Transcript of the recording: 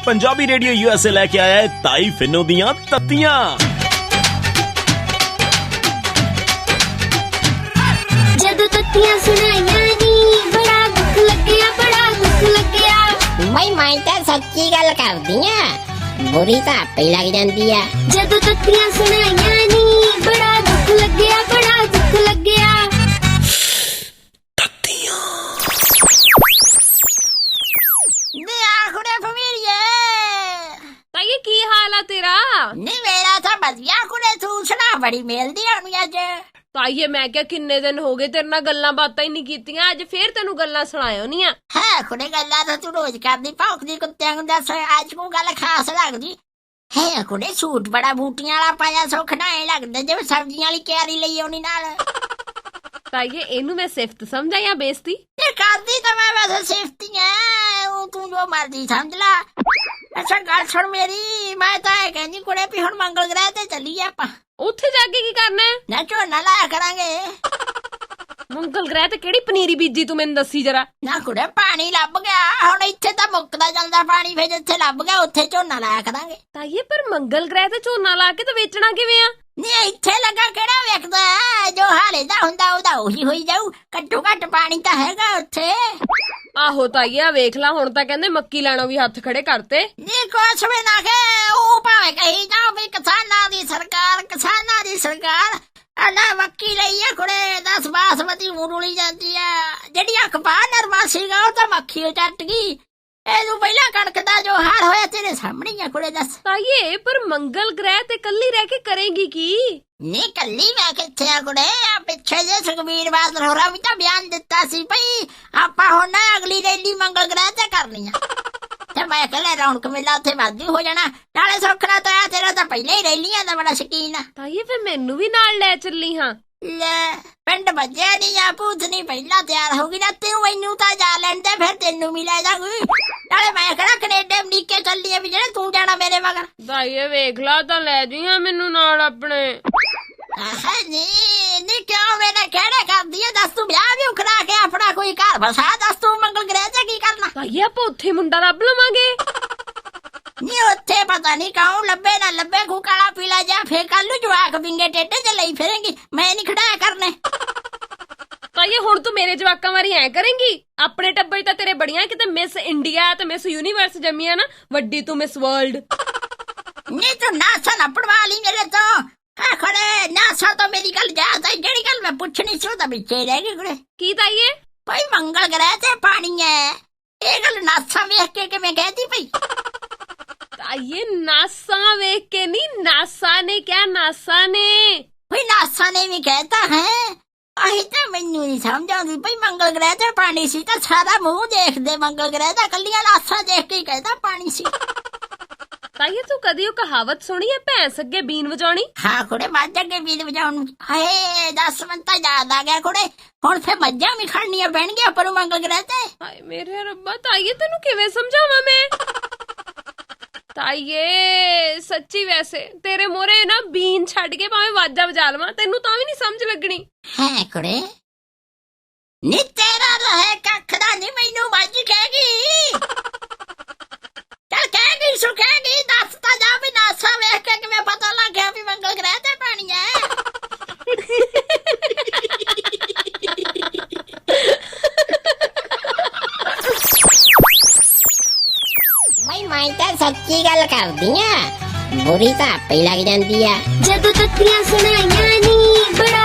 Punjabi radio USA लेके आया है ताई फिनो दियां तत्तियां। जदों तत्तियां सुनाइयां नी बड़ा दुख लग्या, बड़ा दुख लग्या। भाई मैं तो सच्ची गल करदी आ, बुरी तो आपे लग जांदी आ। जदों तत्तियां सुनाइयां नी बड़ा दुख लग्या, बड़ा दुख लग्या। ताई की हाल है तेरा? नहीं मेरा तो बढ़िया कुड़े तू सुना, बड़ी मिलदी होनी अज। ताइये मैं क्या किन्ने दिन हो गए तेरे नाल गल्लां बातां ही नहीं कीतियां, अज फिर तेनू गल्लां सुनायो नी आ। है कुड़े गल्लां तो तू रोज करदी, भौंकदी कुत्तियां नूं दस अज को गल खास लगदी है। कुड़े सूट बड़ा बूटियां वाला पाया, सुख ना ऐ लगदा जिवें सब्जियां वाली क्यारी लई आउणी नाल। ताइये इनू मैं सिफत समझा या बेइज्जती? करदी तो मैं वैसे सिफती है, तू जो मर्जी समझ ला। अच्छा गल सुन मेरी, मैं तो ऐ कहंदी कुड़े भी हुण मंगल ग्रह ते चलीए आपां। उत्थे जाके की करना है? ना झोना लाया करांगे। मंगल ग्रह ते केड़ी पनीरी बीजी तू मैनू दसी जरा। ना कुड़े पानी लभ गया, हुण इत्थे तां मुक्कदा चलदा पानी, फिर जिथे लभ गया उत्थे झोना लाया करांगे। ताइये पर मंगल ग्रह ते झोना ला के ते वेचना किवें आ? नहीं इत्थे लगा केड़ा वेखदा, जो हाले दा हुंदा ओदा ओही होई जाऊ। घट्टो घट्ट पानी तां हैगा उत्थे। आहो ताइये वेख ला, हुण तां कहंदे मक्की लाणों भी हत्थ खड़े करते। नी कुछ भी ना के ओ भावे कही जाओ भी किसानां दी सरकार, किसानां दी सरकार। अना मक्की लई आ कुड़े 10 बासमती मुरुली जांदी आ, जेड़ी अखबार नरमासी गा ओ तां मक्खी चट गई। ਇਹਨੂੰ ਪਹਿਲਾਂ ਕਣਕ ਦਾ ਜੋ ਹਾਲ ਹੋਇਆ ਤੇਰੇ ਸਾਹਮਣੇ ਆ ਕੁੜੇ ਦੱਸ। ਤਾਈਏ ਪਰ ਮੰਗਲ ਗ੍ਰਹਿ ਤੇ ਕੱਲੀ ਰਹਿ ਕੇ ਕਰੇਗੀ ਕੀ? ਨਹੀਂ ਕੱਲੀ ਮੈਂ ਕਿੱਥੇ ਆ ਕੁੜੇ, ਆ ਪਿੱਛੇ ਜੇ ਸੁਖਬੀਰ ਬਾਦਲ ਹੋਰਾਂ ਵੀ ਤਾਂ ਬਿਆਨ ਦਿੱਤਾ ਸੀ ਭਈ ਆਪਾਂ ਹੁਣ ਨਾ ਅਗਲੀ ਰੈਲੀ ਮੰਗਲ ਗ੍ਰਹਿ ਤੇ ਕਰਨੀ ਆ। ਤੇ ਮੈਂ ਕਹਿੰਦਾ ਰੌਣਕ ਮੇਲਾ ਉੱਥੇ ਵਾਧੂ ਹੋ ਜਾਣਾ, ਨਾਲੇ ਸੁੱਖਣਾ ਤਾਂ ਆ ਤੇਰਾ ਤਾਂ ਪਹਿਲਾਂ ਹੀ ਰੈਲੀਆਂ ਦਾ ਬੜਾ ਸ਼ੌਕੀਨ ਆ। ਤਾਈਏ ਫਿਰ ਮੈਨੂੰ ਵੀ ਨਾਲ ਲੈ ਚੱਲੀ ਹਾਂ। ਲੈ ਪਿੰਡ ਵੱਜਿਆ ਨਹੀਂ ਆ ਪੂਛਣੀ ਪਹਿਲਾਂ ਤਿਆਰ ਹੋ ਗਈ ਨਾ, ਤੂੰ ਮੈਨੂੰ ਤਾਂ ਜਾ ਲੈਂਦੇ ਫਿਰ ਤੈਨੂੰ ਵੀ ਲੈ ਜਾਊਗੀ। ਨਾਲੇ ਮੈਂ ਕਿਹੜਾ ਕੈਨੇਡਾ ਅਮਰੀਕੇ ਚੱਲੀ ਆ ਵੀ ਜਿਹੜਾ ਤੂੰ ਜਾਣਾ ਮੇਰੇ ਮਗਰ। ਤਾਈਏ ਵੇਖ ਲਾ ਤਾਂ ਲੈ ਜੀਆਂ ਮੈਨੂੰ ਨਾਲ ਆਪਣੇ। ਨੀ ਕਿਉਂ ਮੇਰੇ ਕਿਹੜੇ ਕਰਦੀ ਆ, ਦੱਸ ਤੂੰ ਵਿਆਹ ਵੀ ਕਰਾ ਕੇ ਆਪਣਾ ਕੋਈ ਘਰ ਵਸਾ, ਦੱਸ ਤੂੰ ਮੰਗਲ ਗ੍ਰਹਿ ਤੇ ਕੀ ਕਰਨਾ? ਤਾਈਏ ਆਪਾਂ ਉੱਥੇ ਮੁੰਡਾ ਲੱਭ ਲਵਾਂਗੇ। ਨੀ ਉੱਥੇ ਪਤਾ ਨਹੀਂ ਕੌਣ ਲੱਭੇ ਨਾ ਲੱਭੇ, ਕੋ ਕਾਲਾ ਪੀਲਾ ਜਾ ਫੇਰ ਕੱਲ ਨੂੰ ਜਵਾਕ ਵਿੰਗੇ ਟੇਢੇ ਜੇ ਲਈ ਫਿਰੇਂਗੀ, ਮੈਂ ਨਹੀਂ ਖੜਾਇਆ ਕਰਨੇ। ਤਾਈਏ ਹੁਣ ਤੂੰ ਮੇਰੇ ਜਵਾਕਾਂ ਵਾਰੀ ਐ ਕਰੇਂਗੀ? ਆਪਣੇ ਟੱਬਰ ਤਾਂ ਤੇਰੇ ਬੜੀਆਂ, ਕਿਤੇ ਮਿਸ ਇੰਡੀਆ ਤੇ ਮਿਸ ਯੂਨੀਵਰਸ ਜੰਮੀਆਂ ਨਾ, ਵੱਡੀ ਤੂੰ ਮਿਸ ਵਰਲਡ। ਨੀ ਤੂੰ ਨਾਸਾ ਨਾ ਪੜਵਾ ਲਈ ਮੇਰੇ ਤੋਂ। ਹਾਂ ਖੜੇ ਨਾਸਾ ਤੋਂ ਮੇਰੀ ਗੱਲ ਯਾਦ ਆਈ, ਜਿਹੜੀ ਗੱਲ ਮੈਂ ਪੁੱਛਣੀ ਸੀ ਉਹ ਤਾਂ ਵਿੱਚੇ ਰਹਿ ਗਈ ਕੁੜੇ। ਕੀ ਤਾਈਏ? ਭਾਈ ਮੰਗਲ ਗ੍ਰਹਿ ਤੇ ਪਾਣੀ ਹੈ, ਇਹ ਗੱਲ ਨਾਸਾ ਵੇਖ ਕੇ ਕਿਵੇਂ ਕਹਿਤੀ ਭਈ? ਤਾਈਏ ਨਾਸਾ ਵੇਖ ਕੇ ਨਹੀਂ, ਨਾਸਾ ਨੇ ਕਿਹਾ, ਨਾਸਾ ਨੇ। ਭਾਈ ਨਾਸਾ ਨੇ ਵੀ ਕਹਿਤਾ ਹੈ, ਆਹੀ ਤਾਂ ਮੈਨੂੰ ਨਹੀਂ ਸਮਝ ਆਉਂਦੀ ਭਈ ਮੰਗਲ ਗ੍ਰਹਿ ਤੇ ਪਾਣੀ ਸੀ ਤਾਂ ਸਾਰਾ ਮੂੰਹ ਦੇਖਦੇ ਮੰਗਲ ਗ੍ਰਹਿ ਦਾ, ਕੱਲੀਆਂ ਨਾਸਾਂ ਦੇਖ ਕੇ ਹੀ ਕਹਿਤਾ ਪਾਣੀ ਸੀ। ਤਾਈਏ ਤੂੰ ਕਦੀ ਉਹ ਕਹਾਵਤ ਸੁਣੀ ਹੈ, ਭੈਂਸ ਅੱਗੇ ਬੀਨ ਵਜਾਉਣੀ? ਹਾਂ ਕੁੜੇ ਮੱਝ ਅੱਗੇ ਬੀਨ ਵਜਾਉਣ। ਹਾਏ 10 ਮਿੰਟ ਤਾਂ ਯਾਦ ਆ ਗਿਆ ਕੁੜੇ, ਹੁਣ ਫੇਰ ਮੱਝਾਂ ਵੀ ਖੜਨੀਆਂ ਪੈਣਗੀਆਂ ਪਰ ਮੰਗਲ ਗ੍ਰਹਿ ਤੇ। ਹਾਏ ਮੇਰੇ ਰੱਬਾ, ਤਾਈਏ ਤੈਨੂੰ ਕਿਵੇਂ ਸਮਝਾਵਾਂ ਮੈਂ? ਤਾਈਏ ਸੱਚੀ ਵੈਸੇ ਤੇਰੇ ਮੋਰੇ ਨਾ ਬੀਨ ਛੱਡ ਕੇ ਭਾਵੇਂ ਵਾਜਾ ਵਜਾ ਲਵਾਂ, ਤੈਨੂੰ ਤਾਂ ਵੀ ਨਹੀਂ ਸਮਝ ਲੱਗਣੀ। ਹੈ ਕੁੜੇ ਨੀ ਤੇਰਾ ਰਹੇ ਕੱਖ ਦਾ ਨਹੀਂ, ਮੈਨੂੰ ਮੱਝ ਕਹੇਗੀ। ਚੱਲ ਕਹੇਗੀ ਸੋ ਕਹੇਗੀ, ਦੱਸ ਤਾਂ ਜਾ ਵੀ ਨਾਸਾ ਵੇਖ ਕੇ ਕਿਵੇਂ ਪਤਾ ਲੱਗ ਗਿਆ ਵੀ ਮੰਗਲ ਗ੍ਰਹਿ ਤੇ ਪਾਣੀ ਹੈ। मैं तो सच्ची गल करदी आ, बुरी तो आपे लग जांदी आ। जदों तत्तियां सुनाइयां नी बड़ा